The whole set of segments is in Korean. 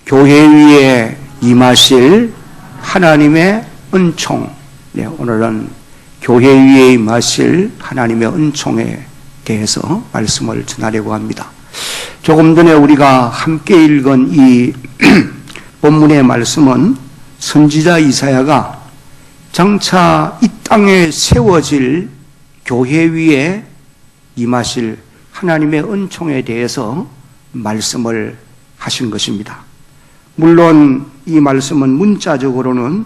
교회 위에 임하실 하나님의 은총. 오늘은 교회 위에 임하실 하나님의 은총에 대해서 말씀을 전하려고 합니다. 조금 전에 우리가 함께 읽은 이 본문의 말씀은 선지자 이사야가 장차 이 땅에 세워질 교회 위에 임하실 하나님의 은총에 대해서 말씀을 하신 것입니다. 물론 이 말씀은 문자적으로는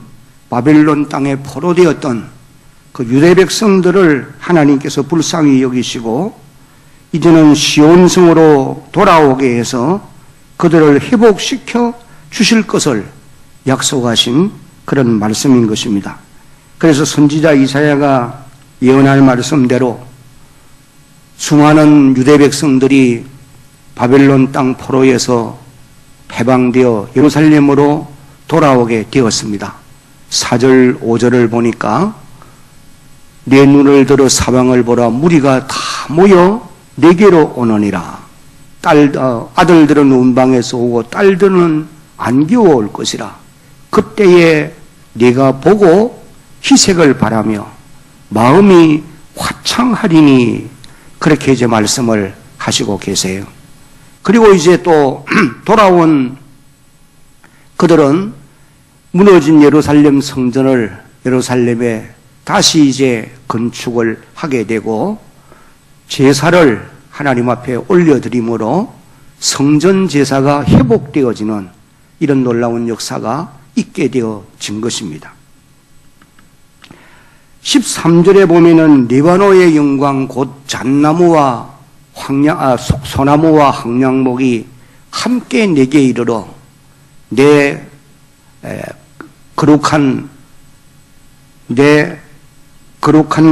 바벨론 땅에 포로되었던 그 유대 백성들을 하나님께서 불쌍히 여기시고 이제는 시온성으로 돌아오게 해서 그들을 회복시켜 주실 것을 약속하신 그런 말씀인 것입니다. 그래서 선지자 이사야가 예언할 말씀대로 수많은 유대 백성들이 바벨론 땅 포로에서 해방되어 예루살렘으로 돌아오게 되었습니다. 4절, 5절을 보니까 내 눈을 들어 사방을 보라 무리가 다 모여 내게로 오느니라. 아들들은 운방에서 오고 딸들은 안겨오 올 것이라. 그때에 네가 보고 희색을 바라며 마음이 화창하리니. 그렇게 이제 말씀을 하시고 계세요. 그리고 이제 또 돌아온 그들은 무너진 예루살렘 성전을 예루살렘에 다시 이제 건축을 하게 되고 제사를 하나님 앞에 올려드림으로 성전 제사가 회복되어지는 이런 놀라운 역사가 있게 되어진 것입니다. 13절에 보면은 리바노의 영광 곧 잣나무와 소나무와 황량목이 함께 내게 이르러 내 거룩한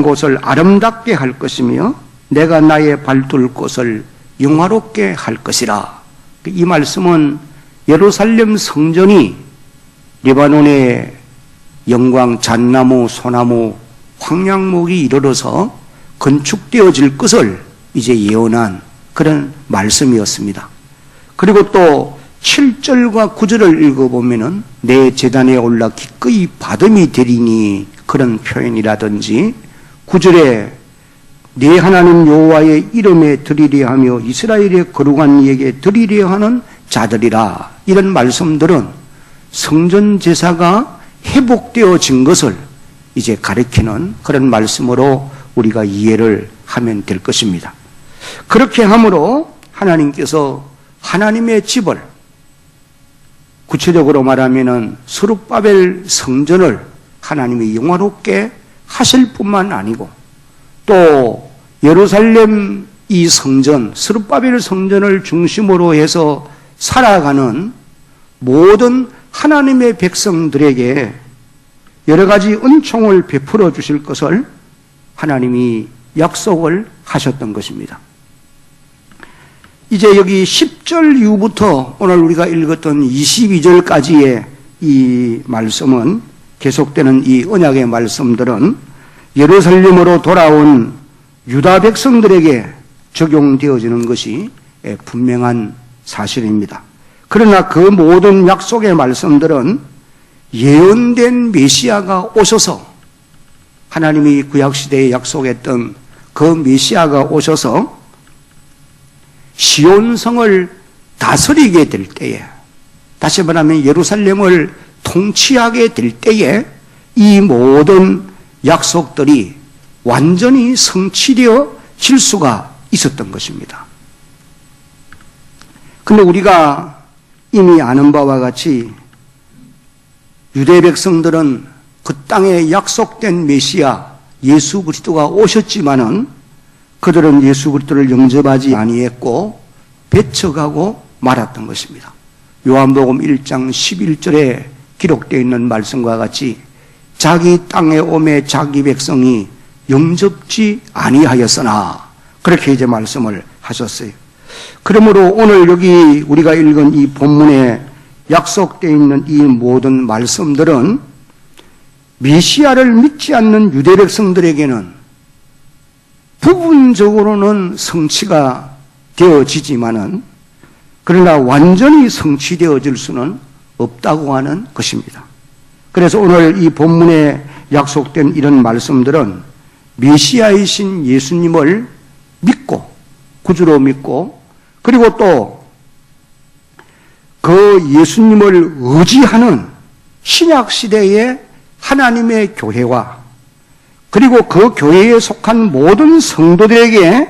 곳을 아름답게 할 것이며 내가 나의 발둘 곳을 영화롭게 할 것이라. 이 말씀은 예루살렘 성전이 리바논의 영광 잣나무, 소나무, 황량목이 이르러서 건축되어질 것을 이제 예언한 그런 말씀이었습니다. 그리고 또 7절과 9절을 읽어보면은 내 제단에 올라 기꺼이 받음이 되리니 그런 표현이라든지 9절에 내 하나님 여호와의 이름에 드리려 하며 이스라엘의 거룩한 이에게 드리려 하는 자들이라. 이런 말씀들은 성전 제사가 회복되어진 것을 이제 가리키는 그런 말씀으로 우리가 이해를 하면 될 것입니다. 그렇게 함으로 하나님께서 하나님의 집을 구체적으로 말하면은 스룹바벨 성전을 하나님이 영화롭게 하실 뿐만 아니고 또 예루살렘 이 성전, 스룹바벨 성전을 중심으로 해서 살아가는 모든 하나님의 백성들에게 여러 가지 은총을 베풀어 주실 것을 하나님이 약속을 하셨던 것입니다. 이제 여기 10절 이후부터 오늘 우리가 읽었던 22절까지의 이 말씀은 계속되는 이 언약의 말씀들은 예루살렘으로 돌아온 유다 백성들에게 적용되어지는 것이 분명한 사실입니다. 그러나 그 모든 약속의 말씀들은 예언된 메시아가 오셔서 하나님이 구약시대에 약속했던 그 메시아가 오셔서 시온성을 다스리게 될 때에, 다시 말하면 예루살렘을 통치하게 될 때에 이 모든 약속들이 완전히 성취되어질 수가 있었던 것입니다. 그런데 우리가 이미 아는 바와 같이 유대 백성들은 그 땅에 약속된 메시아 예수 그리스도가 오셨지만은 그들은 예수 그리스도를 영접하지 아니했고 배척하고 말았던 것입니다. 요한복음 1장 11절에 기록되어 있는 말씀과 같이 자기 땅에 오매 자기 백성이 영접지 아니하였으나 그렇게 이제 말씀을 하셨어요. 그러므로 오늘 여기 우리가 읽은 이 본문에 약속되어 있는 이 모든 말씀들은 메시아를 믿지 않는 유대 백성들에게는 부분적으로는 성취가 되어지지만은 그러나 완전히 성취되어질 수는 없다고 하는 것입니다. 그래서 오늘 이 본문에 약속된 이런 말씀들은 메시아이신 예수님을 믿고, 구주로 믿고, 그리고 또 그 예수님을 의지하는 신약시대의 하나님의 교회와 그리고 그 교회에 속한 모든 성도들에게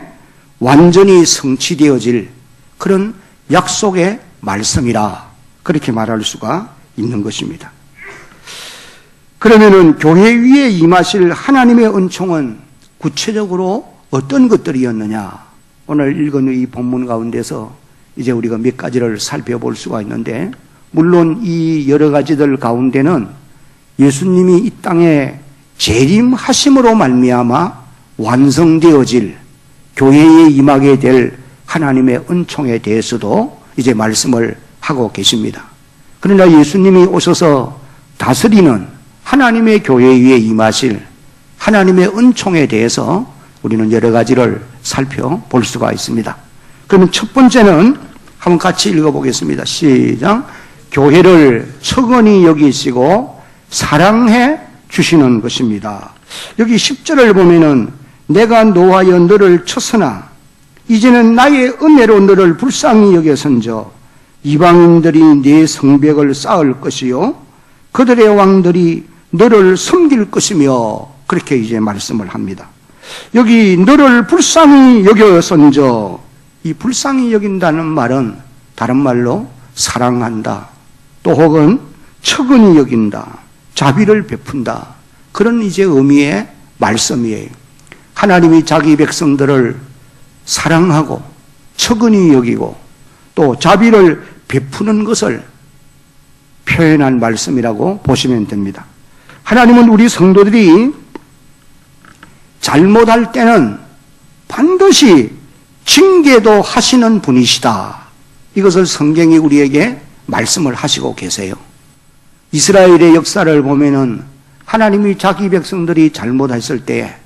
완전히 성취되어질 그런 약속의 말씀이라 그렇게 말할 수가 있는 것입니다. 그러면은 교회 위에 임하실 하나님의 은총은 구체적으로 어떤 것들이었느냐? 오늘 읽은 이 본문 가운데서 이제 우리가 몇 가지를 살펴볼 수가 있는데, 물론 이 여러 가지들 가운데는 예수님이 이 땅에 재림하심으로 말미암아 완성되어질 교회에 임하게 될 하나님의 은총에 대해서도 이제 말씀을 하고 계십니다. 그러나 예수님이 오셔서 다스리는 하나님의 교회 위에 임하실 하나님의 은총에 대해서 우리는 여러 가지를 살펴볼 수가 있습니다. 그러면 첫 번째는 한번 같이 읽어보겠습니다. 시작. 교회를 측은히 여기시고 사랑해 주시는 것입니다. 여기 10절을 보면은 내가 노하여 너를 쳤으나 이제는 나의 은혜로 너를 불쌍히 여겨선저 이방인들이 네 성벽을 쌓을 것이요 그들의 왕들이 너를 섬길 것이며, 그렇게 이제 말씀을 합니다. 여기 너를 불쌍히 여겨선저, 이 불쌍히 여긴다는 말은 다른 말로 사랑한다, 또 혹은 측은히 여긴다, 자비를 베푼다, 그런 이제 의미의 말씀이에요. 하나님이 자기 백성들을 사랑하고 측은히 여기고 또 자비를 베푸는 것을 표현한 말씀이라고 보시면 됩니다. 하나님은 우리 성도들이 잘못할 때는 반드시 징계도 하시는 분이시다. 이것을 성경이 우리에게 말씀을 하시고 계세요. 이스라엘의 역사를 보면은 하나님이 자기 백성들이 잘못했을 때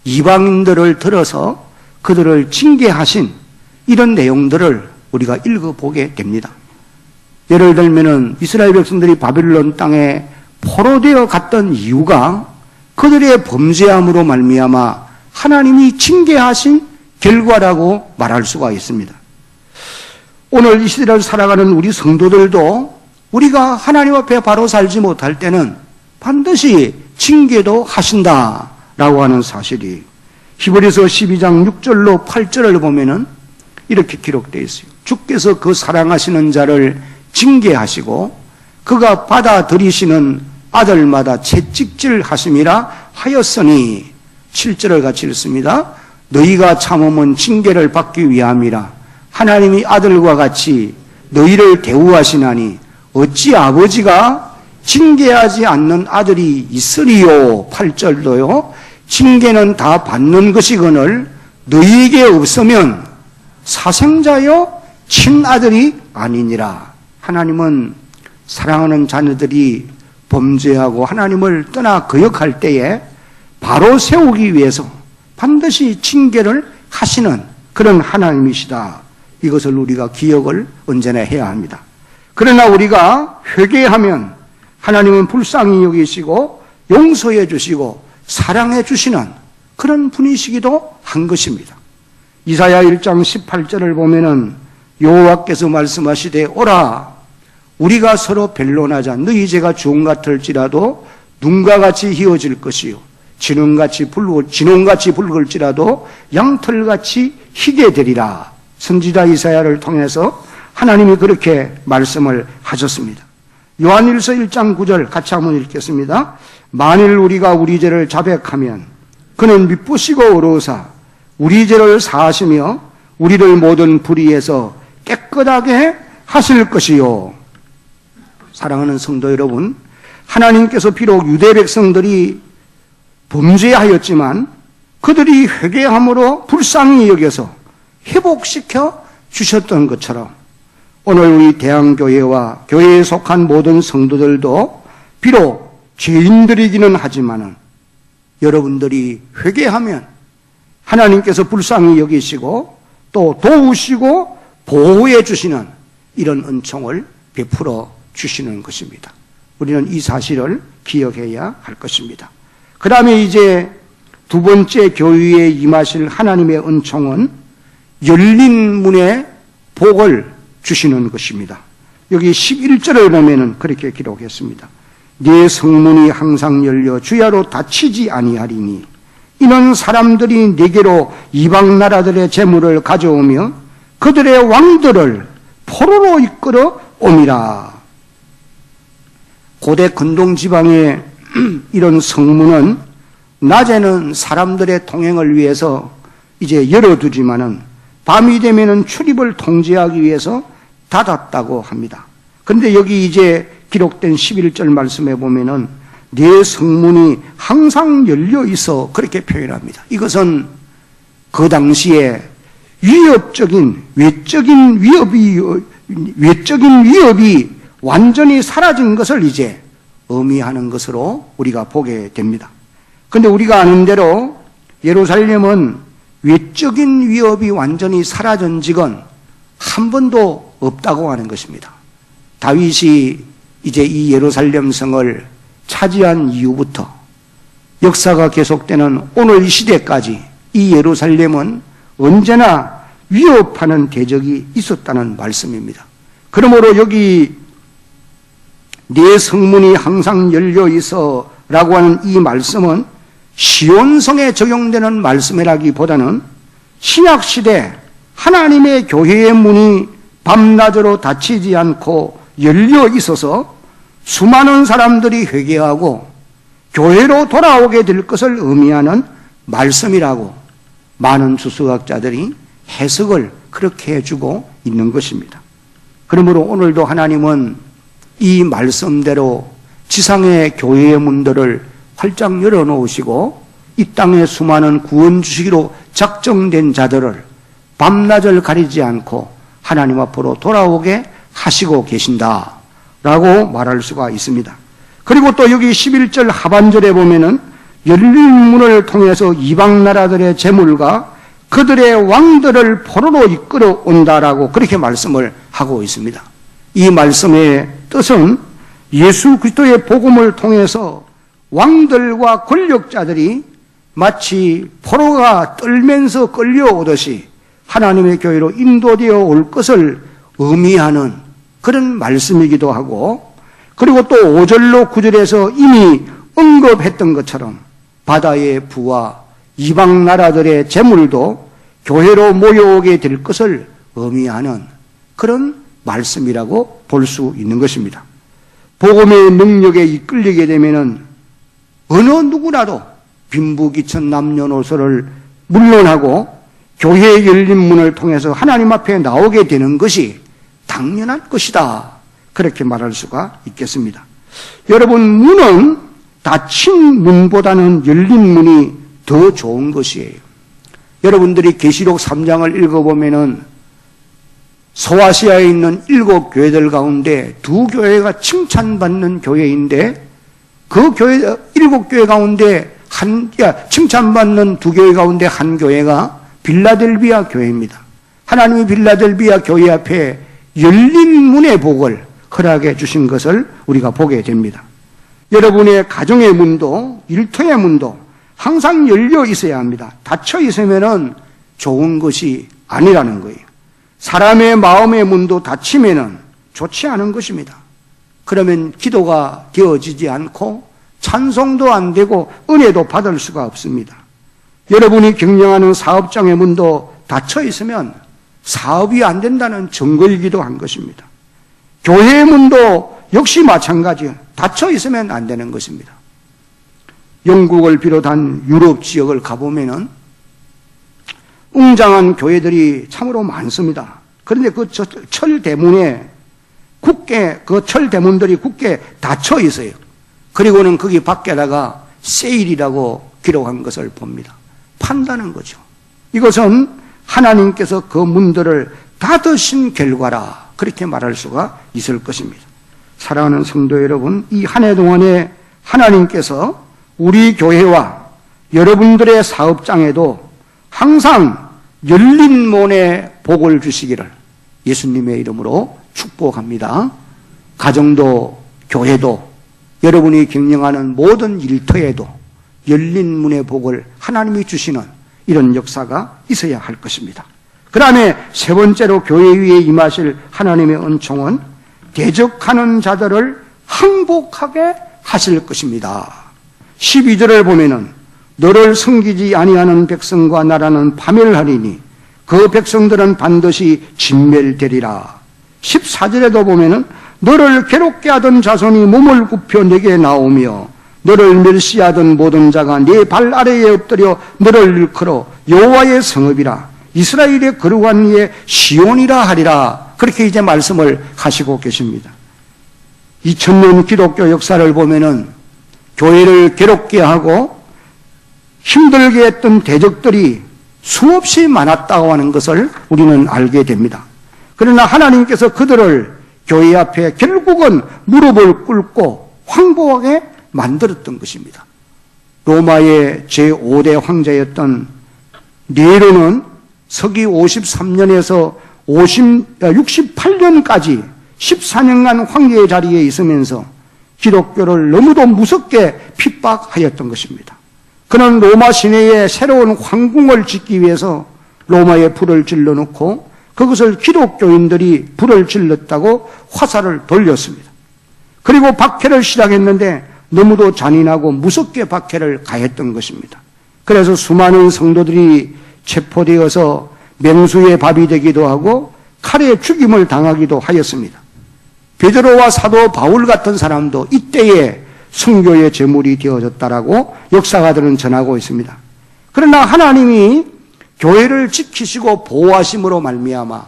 이방인들을 들어서 그들을 징계하신 이런 내용들을 우리가 읽어보게 됩니다. 예를 들면은 이스라엘 백성들이 바벨론 땅에 포로되어 갔던 이유가 그들의 범죄함으로 말미암아 하나님이 징계하신 결과라고 말할 수가 있습니다. 오늘 이 시대를 살아가는 우리 성도들도 우리가 하나님 앞에 바로 살지 못할 때는 반드시 징계도 하신다라고 하는 사실이 히브리서 12장 6절로 8절을 보면은 이렇게 기록되어 있어요. 주께서 그 사랑하시는 자를 징계하시고 그가 받아들이시는 아들마다 채찍질 하심이라 하였으니, 7절을 같이 읽습니다. 너희가 참음은 징계를 받기 위함이라 하나님이 아들과 같이 너희를 대우하시나니 어찌 아버지가 징계하지 않는 아들이 있으리요. 8절도요. 징계는 다 받는 것이거늘 너희에게 없으면 사생자여 친아들이 아니니라. 하나님은 사랑하는 자녀들이 범죄하고 하나님을 떠나 거역할 때에 바로 세우기 위해서 반드시 징계를 하시는 그런 하나님이시다. 이것을 우리가 기억을 언제나 해야 합니다. 그러나 우리가 회개하면 하나님은 불쌍히 여기시고 용서해 주시고 사랑해 주시는 그런 분이시기도 한 것입니다. 이사야 1장 18절을 보면은 여호와께서 말씀하시되 오라 우리가 서로 변론하자. 너희 죄가 주홍 같을지라도 눈과 같이 희어질 것이요 진홍같이 붉을지라도 양털같이 희게 되리라. 선지자 이사야를 통해서 하나님이 그렇게 말씀을 하셨습니다. 요한일서 1장 9절 같이 한번 읽겠습니다. 만일 우리가 우리 죄를 자백하면 그는 미쁘시고 의로우사 우리 죄를 사하시며 우리를 모든 불의에서 깨끗하게 하실 것이요. 사랑하는 성도 여러분, 하나님께서 비록 유대 백성들이 범죄하였지만 그들이 회개함으로 불쌍히 여겨서 회복시켜 주셨던 것처럼 오늘 우리 대한교회와 교회에 속한 모든 성도들도 비록 죄인들이기는 하지만은 여러분들이 회개하면 하나님께서 불쌍히 여기시고 또 도우시고 보호해 주시는 이런 은총을 베풀어 주시는 것입니다. 우리는 이 사실을 기억해야 할 것입니다. 그 다음에 이제 두 번째 교회에 임하실 하나님의 은총은 열린 문에 복을 주시는 것입니다. 여기 11절을 보면은 그렇게 기록했습니다. 네 성문이 항상 열려 주야로 닫히지 아니하리니 이는 사람들이 네게로 이방 나라들의 재물을 가져오며 그들의 왕들을 포로로 이끌어 옴이라. 고대 근동 지방의 이런 성문은 낮에는 사람들의 통행을 위해서 이제 열어두지만은 밤이 되면은 출입을 통제하기 위해서 닫았다고 합니다. 그런데 여기 이제 기록된 11절 말씀에 보면은 네 성문이 항상 열려 있어 그렇게 표현합니다. 이것은 그 당시에 외적인 위협이 완전히 사라진 것을 이제 의미하는 것으로 우리가 보게 됩니다. 그런데 우리가 아는 대로 예루살렘은 외적인 위협이 완전히 사라진 적은 한 번도 없다고 하는 것입니다. 다윗이 이제 이 예루살렘 성을 차지한 이후부터 역사가 계속되는 오늘 이 시대까지 이 예루살렘은 언제나 위협하는 대적이 있었다는 말씀입니다. 그러므로 여기 네 성문이 항상 열려 있어 라고 하는 이 말씀은 시온성에 적용되는 말씀이라기보다는 신약시대 하나님의 교회의 문이 밤낮으로 닫히지 않고 열려 있어서 수많은 사람들이 회개하고 교회로 돌아오게 될 것을 의미하는 말씀이라고 많은 주석학자들이 해석을 그렇게 해주고 있는 것입니다. 그러므로 오늘도 하나님은 이 말씀대로 지상의 교회의 문들을 활짝 열어놓으시고 이 땅의 수많은 구원 주시기로 작정된 자들을 밤낮을 가리지 않고 하나님 앞으로 돌아오게 하시고 계신다라고 말할 수가 있습니다. 그리고 또 여기 11절 하반절에 보면은 열린 문을 통해서 이방 나라들의 재물과 그들의 왕들을 포로로 이끌어 온다라고 그렇게 말씀을 하고 있습니다. 이 말씀의 뜻은 예수 그리스도의 복음을 통해서 왕들과 권력자들이 마치 포로가 떨면서 끌려오듯이 하나님의 교회로 인도되어 올 것을 의미하는 그런 말씀이기도 하고, 그리고 또 5절로 9절에서 이미 언급했던 것처럼 바다의 부와 이방 나라들의 재물도 교회로 모여오게 될 것을 의미하는 그런 말씀이라고 볼 수 있는 것입니다. 복음의 능력에 이끌리게 되면은 어느 누구라도 빈부귀천 남녀노소를 물론하고 교회의 열린 문을 통해서 하나님 앞에 나오게 되는 것이 당연한 것이다. 그렇게 말할 수가 있겠습니다. 여러분, 문은 닫힌 문보다는 열린 문이 더 좋은 것이에요. 여러분들이 계시록 3장을 읽어보면은 소아시아에 있는 7교회들 가운데 2교회가 칭찬받는 교회인데 그 교회 7교회 가운데 칭찬받는 2교회 가운데 한 교회가 빌라델비아 교회입니다. 하나님이 빌라델비아 교회 앞에 열린 문의 복을 허락해 주신 것을 우리가 보게 됩니다. 여러분의 가정의 문도 일터의 문도 항상 열려 있어야 합니다. 닫혀 있으면은 좋은 것이 아니라는 거예요. 사람의 마음의 문도 닫히면은 좋지 않은 것입니다. 그러면 기도가 되어지지 않고 찬송도 안 되고 은혜도 받을 수가 없습니다. 여러분이 경영하는 사업장의 문도 닫혀 있으면 사업이 안 된다는 증거이기도 한 것입니다. 교회의 문도 역시 마찬가지예요. 닫혀 있으면 안 되는 것입니다. 영국을 비롯한 유럽 지역을 가보면은 웅장한 교회들이 참으로 많습니다. 그런데 그 철 대문에 그 철 대문들이 굳게 닫혀 있어요. 그리고는 거기 밖에다가 세일이라고 기록한 것을 봅니다. 판다는 거죠. 이것은 하나님께서 그 문들을 닫으신 결과라, 그렇게 말할 수가 있을 것입니다. 사랑하는 성도 여러분, 이 한 해 동안에 하나님께서 우리 교회와 여러분들의 사업장에도 항상 열린 문에 복을 주시기를 예수님의 이름으로 축복합니다. 가정도 교회도 여러분이 경영하는 모든 일터에도 열린 문의 복을 하나님이 주시는 이런 역사가 있어야 할 것입니다. 그 다음에 세 번째로 교회 위에 임하실 하나님의 은총은 대적하는 자들을 항복하게 하실 것입니다. 12절을 보면은 너를 섬기지 아니하는 백성과 나라는 파멸하리니 그 백성들은 반드시 진멸되리라. 14절에도 보면은 너를 괴롭게 하던 자손이 몸을 굽혀 내게 나오며 너를 멸시하던 모든 자가 네 발 아래에 엎드려 너를 일컬어 여호와의 성읍이라 이스라엘의 거룩한 이의 시온이라 하리라. 그렇게 이제 말씀을 하시고 계십니다. 2000년 기독교 역사를 보면은 교회를 괴롭게 하고 힘들게 했던 대적들이 수없이 많았다고 하는 것을 우리는 알게 됩니다. 그러나 하나님께서 그들을 교회 앞에 결국은 무릎을 꿇고 황복하게 만들었던 것입니다. 로마의 제5대 황제였던 네로는 서기 53년에서 68년까지 14년간 황제의 자리에 있으면서 기독교를 너무도 무섭게 핍박하였던 것입니다. 그는 로마 시내에 새로운 황궁을 짓기 위해서 로마에 불을 질러놓고 그것을 기독교인들이 불을 질렀다고 화살을 돌렸습니다. 그리고 박해를 시작했는데 너무도 잔인하고 무섭게 박해를 가했던 것입니다. 그래서 수많은 성도들이 체포되어서 맹수의 밥이 되기도 하고 칼에 죽임을 당하기도 하였습니다. 베드로와 사도 바울 같은 사람도 이때에 순교의 제물이 되어졌다라고 역사가들은 전하고 있습니다. 그러나 하나님이 교회를 지키시고 보호하심으로 말미암아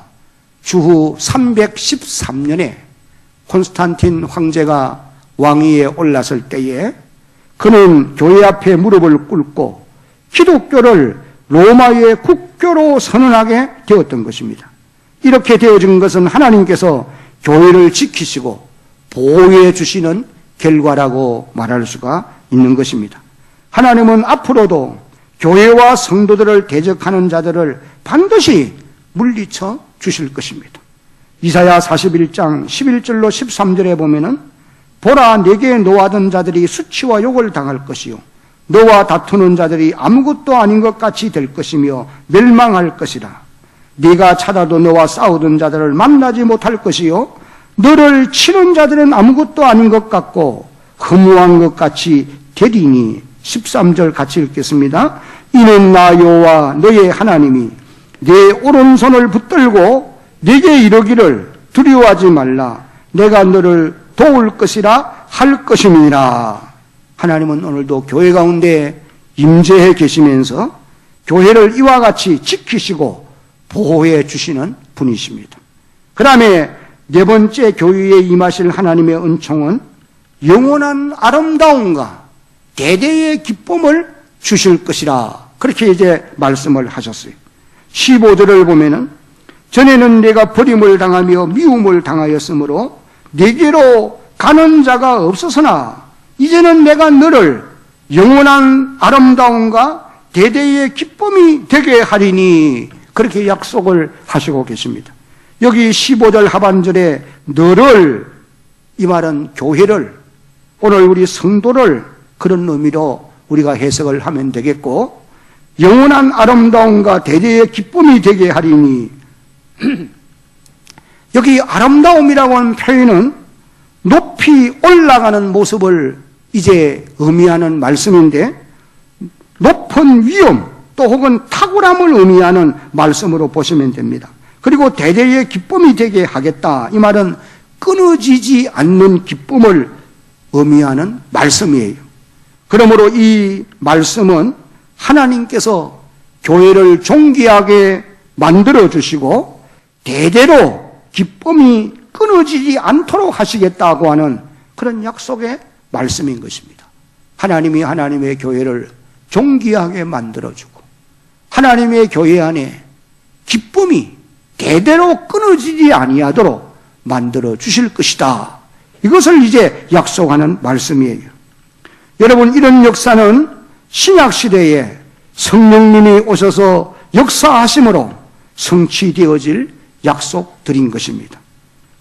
주후 313년에 콘스탄틴 황제가 왕위에 올랐을 때에 그는 교회 앞에 무릎을 꿇고 기독교를 로마의 국교로 선언하게 되었던 것입니다. 이렇게 되어진 것은 하나님께서 교회를 지키시고 보호해 주시는 결과라고 말할 수가 있는 것입니다. 하나님은 앞으로도 교회와 성도들을 대적하는 자들을 반드시 물리쳐 주실 것입니다. 이사야 41장 11절로 13절에 보면은 보라 내게 노하던 자들이 수치와 욕을 당할 것이요 너와 다투는 자들이 아무것도 아닌 것 같이 될 것이며 멸망할 것이라. 네가 찾아도 너와 싸우던 자들을 만나지 못할 것이요 너를 치는 자들은 아무것도 아닌 것 같고 허무한 것 같이 되리니. 13절 같이 읽겠습니다. 이는 나 여호와 너의 하나님이 내 오른손을 붙들고 네게 이르기를 두려워하지 말라 내가 너를 도울 것이라 할 것임이니라. 하나님은 오늘도 교회 가운데 임재해 계시면서 교회를 이와 같이 지키시고 보호해 주시는 분이십니다. 그 다음에 네 번째 교회에 임하실 하나님의 은총은 영원한 아름다움과 대대의 기쁨을 주실 것이라. 그렇게 이제 말씀을 하셨어요. 15절을 보면은 전에는 내가 버림을 당하며 미움을 당하였으므로 내게로 가는 자가 없었으나 이제는 내가 너를 영원한 아름다움과 대대의 기쁨이 되게 하리니. 그렇게 약속을 하시고 계십니다. 여기 15절 하반절에 너를, 이 말은 교회를, 오늘 우리 성도를 그런 의미로 우리가 해석을 하면 되겠고, 영원한 아름다움과 대대의 기쁨이 되게 하리니. 여기 아름다움이라고 하는 표현은 높이 올라가는 모습을 이제 의미하는 말씀인데, 높은 위엄 또 혹은 탁월함을 의미하는 말씀으로 보시면 됩니다. 그리고 대대의 기쁨이 되게 하겠다. 이 말은 끊어지지 않는 기쁨을 의미하는 말씀이에요. 그러므로 이 말씀은 하나님께서 교회를 존귀하게 만들어 주시고 대대로 기쁨이 끊어지지 않도록 하시겠다고 하는 그런 약속의 말씀인 것입니다. 하나님이 하나님의 교회를 존귀하게 만들어주고 하나님의 교회 안에 기쁨이 대대로 끊어지지 아니하도록 만들어 주실 것이다. 이것을 이제 약속하는 말씀이에요. 여러분, 이런 역사는 신약시대에 성령님이 오셔서 역사하심으로 성취되어질 약속드린 것입니다.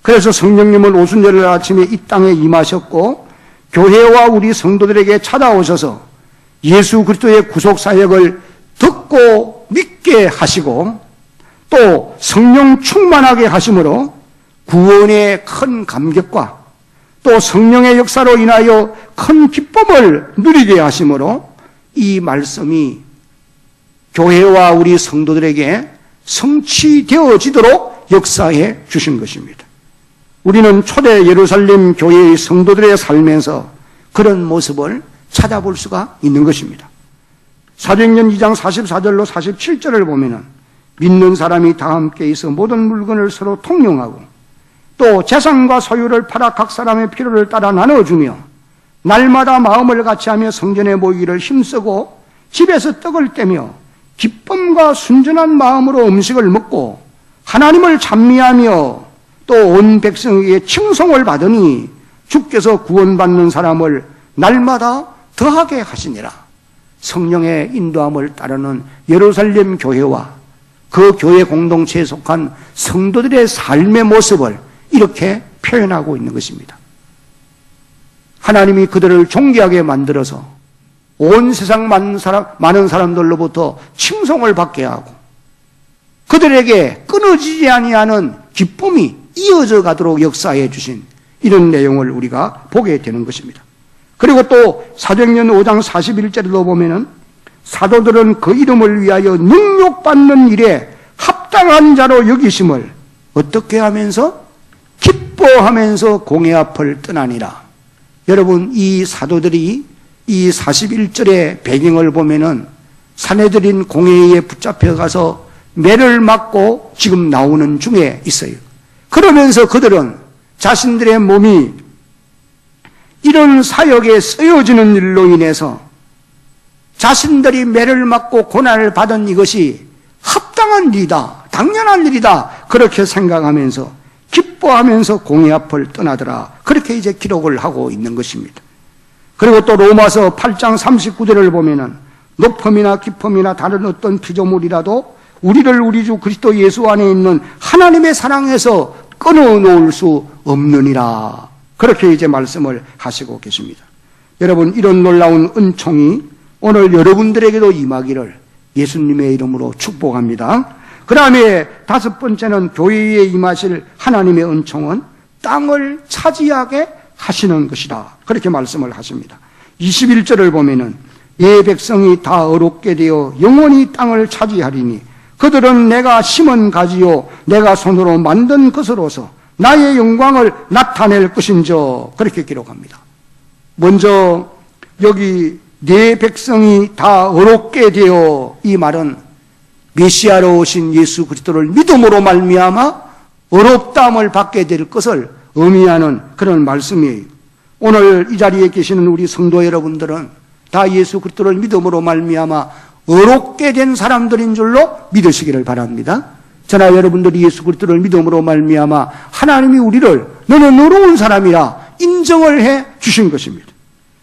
그래서 성령님은 오순절 아침에 이 땅에 임하셨고 교회와 우리 성도들에게 찾아오셔서 예수 그리스도의 구속사역을 듣고 믿게 하시고 또 성령 충만하게 하심으로 구원의 큰 감격과 또 성령의 역사로 인하여 큰 기쁨을 누리게 하심으로 이 말씀이 교회와 우리 성도들에게 성취되어지도록 역사해 주신 것입니다. 우리는 초대 예루살렘 교회의 성도들의 삶에서 그런 모습을 찾아볼 수가 있는 것입니다. 사도행전 2장 44절로 47절을 보면은 믿는 사람이 다 함께 있어 모든 물건을 서로 통용하고 또 재산과 소유를 팔아 각 사람의 필요를 따라 나눠주며 날마다 마음을 같이하며 성전에 모이기를 힘쓰고 집에서 떡을 떼며 기쁨과 순전한 마음으로 음식을 먹고 하나님을 찬미하며 또 온 백성에게 칭송을 받으니 주께서 구원받는 사람을 날마다 더하게 하시니라. 성령의 인도함을 따르는 예루살렘 교회와 그 교회 공동체에 속한 성도들의 삶의 모습을 이렇게 표현하고 있는 것입니다. 하나님이 그들을 존귀하게 만들어서 온 세상 많은 사람들로부터 칭송을 받게 하고 그들에게 끊어지지 아니하는 기쁨이 이어져 가도록 역사해 주신 이런 내용을 우리가 보게 되는 것입니다. 그리고 또 사도행전 5장 41절에도 보면은 사도들은 그 이름을 위하여 능욕받는 일에 합당한 자로 여기심을 어떻게 하면서? 기뻐하면서 공회 앞을 떠나니라. 여러분, 이 사도들이 이 41절의 배경을 보면은 사내들인 공회에 붙잡혀가서 매를 맞고 지금 나오는 중에 있어요. 그러면서 그들은 자신들의 몸이 이런 사역에 쓰여지는 일로 인해서 자신들이 매를 맞고 고난을 받은 이것이 합당한 일이다, 당연한 일이다, 그렇게 생각하면서 기뻐하면서 공회 앞을 떠나더라. 그렇게 이제 기록을 하고 있는 것입니다. 그리고 또 로마서 8장 39절을 보면은 높음이나 깊음이나 다른 어떤 피조물이라도 우리를 우리 주 그리스도 예수 안에 있는 하나님의 사랑에서 끊어놓을 수 없느니라. 그렇게 이제 말씀을 하시고 계십니다. 여러분, 이런 놀라운 은총이 오늘 여러분들에게도 임하기를 예수님의 이름으로 축복합니다. 그 다음에 다섯 번째는 교회에 임하실 하나님의 은총은 땅을 차지하게 하시는 것이다. 그렇게 말씀을 하십니다. 21절을 보면은 예 백성이 다 어렵게 되어 영원히 땅을 차지하리니 그들은 내가 심은 가지요 내가 손으로 만든 것으로서 나의 영광을 나타낼 것인저. 그렇게 기록합니다. 먼저 여기 네 백성이 다 어렵게 되어, 이 말은 메시아로 오신 예수 그리스도를 믿음으로 말미암아 어렵다함을 받게 될 것을 의미하는 그런 말씀이에요. 오늘 이 자리에 계시는 우리 성도 여러분들은 다 예수 그리스도를 믿음으로 말미암아 어렵게 된 사람들인 줄로 믿으시기를 바랍니다. 저나 여러분들이 예수 그리스도를 믿음으로 말미암아 하나님이 우리를 너는 어려운 사람이라 인정을 해 주신 것입니다.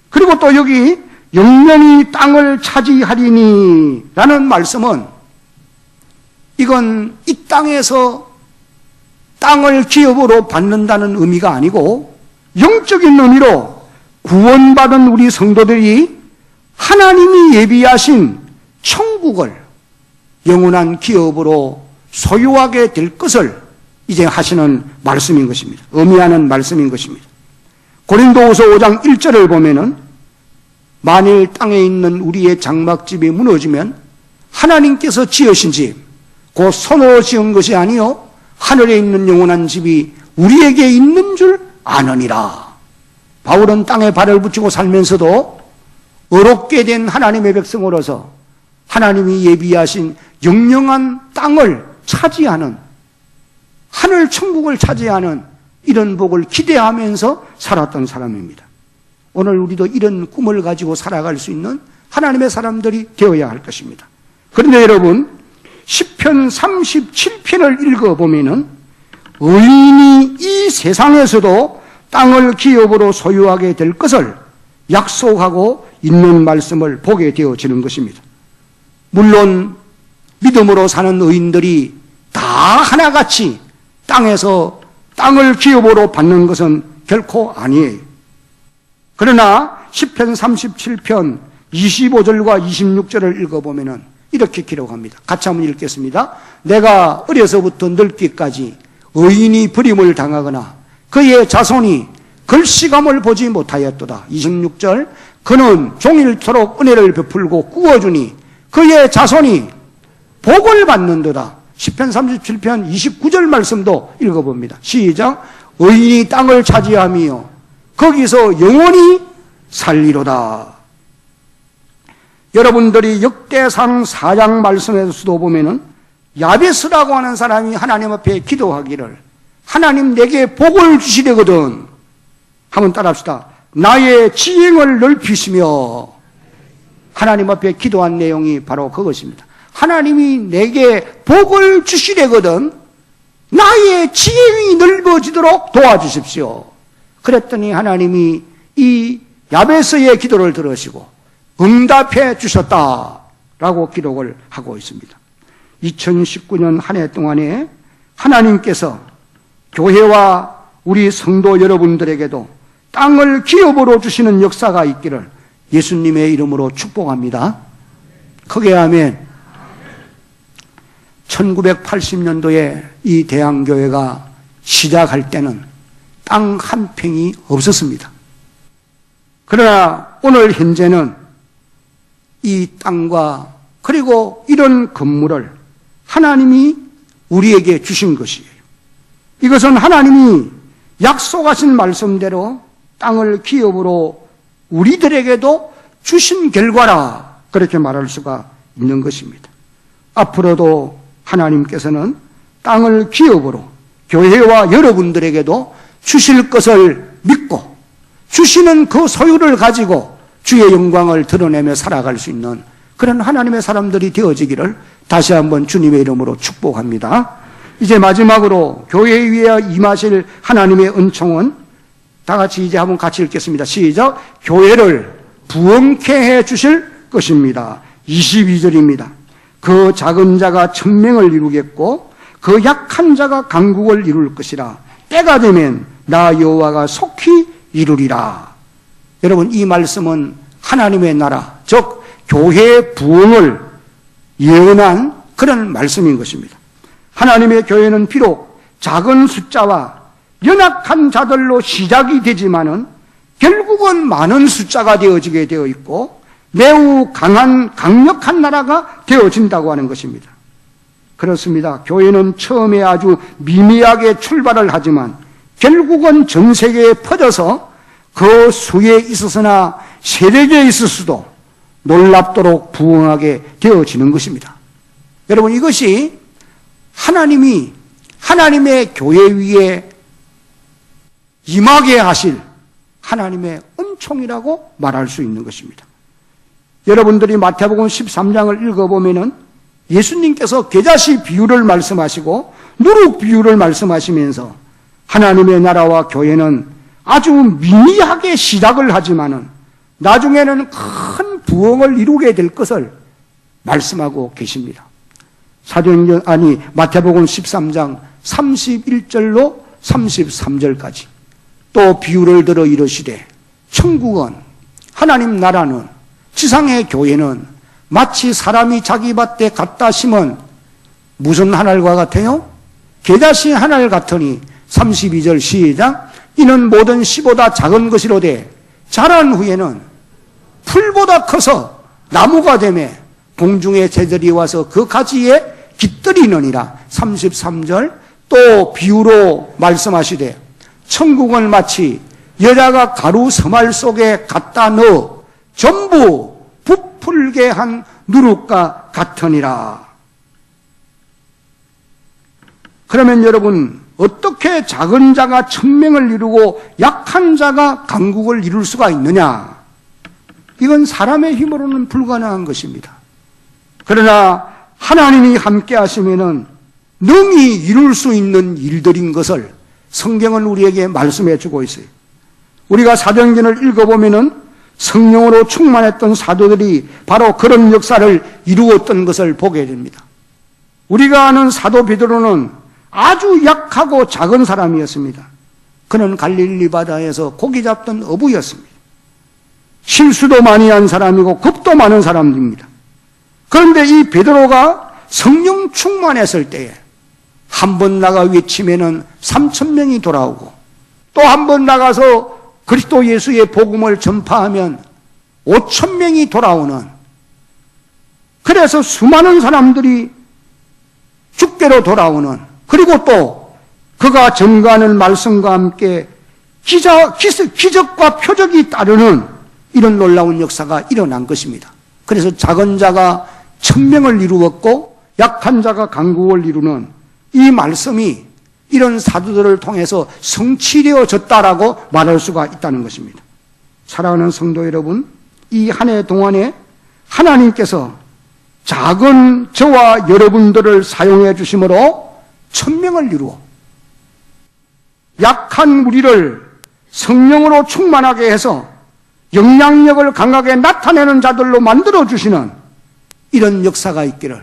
그리고 또 여기 영영이 땅을 차지하리니 라는 말씀은 이건 이 땅에서 땅을 기업으로 받는다는 의미가 아니고 영적인 의미로 구원받은 우리 성도들이 하나님이 예비하신 천국을 영원한 기업으로 소유하게 될 것을 이제 하시는 말씀인 것입니다. 의미하는 말씀인 것입니다. 고린도후서 5장 1절을 보면은 만일 땅에 있는 우리의 장막집이 무너지면 하나님께서 지으신 집, 곧 손으로 지은 것이 아니요 하늘에 있는 영원한 집이 우리에게 있는 줄 아느니라. 바울은 땅에 발을 붙이고 살면서도 어렵게 된 하나님의 백성으로서 하나님이 예비하신 영영한 땅을 차지하는, 하늘 천국을 차지하는 이런 복을 기대하면서 살았던 사람입니다. 오늘 우리도 이런 꿈을 가지고 살아갈 수 있는 하나님의 사람들이 되어야 할 것입니다. 그런데 여러분, 시편 37편을 읽어보면은 의인이 이 세상에서도 땅을 기업으로 소유하게 될 것을 약속하고 있는 말씀을 보게 되어지는 것입니다. 물론 믿음으로 사는 의인들이 다 하나같이 땅에서 땅을 기업으로 받는 것은 결코 아니에요. 그러나 시편 37편 25절과 26절을 읽어보면 이렇게 기록합니다. 같이 한번 읽겠습니다. 내가 어려서부터 늙기까지 의인이 버림을 당하거나 그의 자손이 글씨감을 보지 못하였도다. 26절 그는 종일토록 은혜를 베풀고 꾸어주니 그의 자손이 복을 받는도다. 시편 37편 29절 말씀도 읽어봅니다. 시작. 의인이 땅을 차지하며 거기서 영원히 살리로다. 여러분들이 역대상 4장 말씀에서도 보면은 야베스라고 하는 사람이 하나님 앞에 기도하기를 하나님 내게 복을 주시려거든. 한번 따라합시다. 나의 지행을 넓히시며 하나님 앞에 기도한 내용이 바로 그것입니다. 하나님이 내게 복을 주시려거든 나의 지행이 넓어지도록 도와주십시오. 그랬더니 하나님이 이 야베스의 기도를 들으시고 응답해 주셨다라고 기록을 하고 있습니다. 2019년 한 해 동안에 하나님께서 교회와 우리 성도 여러분들에게도 땅을 기업으로 주시는 역사가 있기를 예수님의 이름으로 축복합니다. 크게 아멘. 1980년도에 이 대한교회가 시작할 때는 땅 한 평이 없었습니다. 그러나 오늘 현재는 이 땅과 그리고 이런 건물을 하나님이 우리에게 주신 것이에요. 이것은 하나님이 약속하신 말씀대로 땅을 기업으로 우리들에게도 주신 결과라 그렇게 말할 수가 있는 것입니다. 앞으로도 하나님께서는 땅을 기업으로 교회와 여러분들에게도 주실 것을 믿고 주시는 그 소유를 가지고 주의 영광을 드러내며 살아갈 수 있는 그런 하나님의 사람들이 되어지기를 다시 한번 주님의 이름으로 축복합니다. 이제 마지막으로 교회 위에 임하실 하나님의 은총은 다 같이 이제 한번 같이 읽겠습니다. 시작. 교회를 부흥케 해 주실 것입니다. 22절입니다. 그 작은 자가 천명을 이루겠고 그 약한 자가 강국을 이룰 것이라. 때가 되면 나 여호와가 속히 이루리라. 여러분 이 말씀은 하나님의 나라 즉 교회의 부흥을 예언한 그런 말씀인 것입니다. 하나님의 교회는 비록 작은 숫자와 연약한 자들로 시작이 되지만은 결국은 많은 숫자가 되어지게 되어 있고 매우 강력한 나라가 되어진다고 하는 것입니다. 그렇습니다. 교회는 처음에 아주 미미하게 출발을 하지만 결국은 전 세계에 퍼져서 그 수에 있어서나 세력에 있어서도 놀랍도록 부흥하게 되어지는 것입니다. 여러분 이것이 하나님이 하나님의 교회 위에 임하게 하실 하나님의 은총이라고 말할 수 있는 것입니다. 여러분들이 마태복음 13장을 읽어보면은 예수님께서 겨자씨 비유를 말씀하시고 누룩 비유를 말씀하시면서 하나님의 나라와 교회는 아주 미미하게 시작을 하지만은 나중에는 큰 부흥을 이루게 될 것을 말씀하고 계십니다. 마태복음 13장 31절로 33절까지 또 비유를 들어 이르시되 천국은 하나님 나라는 지상의 교회는 마치 사람이 자기 밭에 갖다 심은 무슨 한 알과 같아요? 겨자씨 한 알 같으니 32절 시작. 이는 모든 씨보다 작은 것이로되 자란 후에는 풀보다 커서 나무가 되매 공중의 새들이 와서 그 가지에 깃들이느니라. 33절 또 비유로 말씀하시되 천국은 마치 여자가 가루 서말 속에 갖다 넣어 전부 부풀게 한 누룩과 같으니라. 그러면 여러분 어떻게 작은 자가 천명을 이루고 약한 자가 강국을 이룰 수가 있느냐? 이건 사람의 힘으로는 불가능한 것입니다. 그러나 하나님이 함께 하시면은 능히 이룰 수 있는 일들인 것을 성경은 우리에게 말씀해 주고 있어요. 우리가 사도행전을 읽어보면은 성령으로 충만했던 사도들이 바로 그런 역사를 이루었던 것을 보게 됩니다. 우리가 아는 사도 베드로는 아주 약하고 작은 사람이었습니다. 그는 갈릴리 바다에서 고기 잡던 어부였습니다. 실수도 많이 한 사람이고 겁도 많은 사람입니다. 그런데 이 베드로가 성령 충만했을 때에 한 번 나가 외치면은 3,000명이 돌아오고, 또 한 번 나가서 그리스도 예수의 복음을 전파하면 5,000명이 돌아오는, 그래서 수많은 사람들이 주께로 돌아오는, 그리고 또 그가 전가하는 말씀과 함께 기적과 표적이 따르는 이런 놀라운 역사가 일어난 것입니다. 그래서 작은 자가 1,000명을 이루었고 약한 자가 강국을 이루는 이 말씀이 이런 사도들을 통해서 성취되어졌다라고 말할 수가 있다는 것입니다. 사랑하는 성도 여러분, 이 한 해 동안에 하나님께서 작은 저와 여러분들을 사용해 주심으로 1,000명을 이루어 약한 우리를 성령으로 충만하게 해서 영향력을 강하게 나타내는 자들로 만들어 주시는 이런 역사가 있기를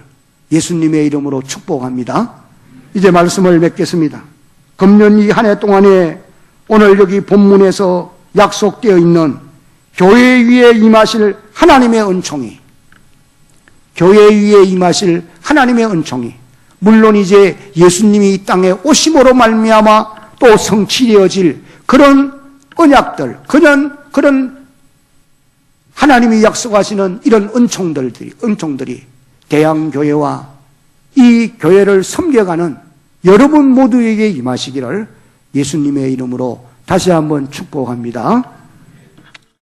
예수님의 이름으로 축복합니다. 이제 말씀을 맺겠습니다. 금년 이 한 해 동안에 오늘 여기 본문에서 약속되어 있는 교회 위에 임하실 하나님의 은총이, 교회 위에 임하실 하나님의 은총이, 물론 이제 예수님이 이 땅에 오심으로 말미암아 또 성취되어질 그런 언약들, 그런 하나님이 약속하시는 이런 은총들이 대양교회와 이 교회를 섬겨가는 여러분 모두에게 임하시기를 예수님의 이름으로 다시 한번 축복합니다.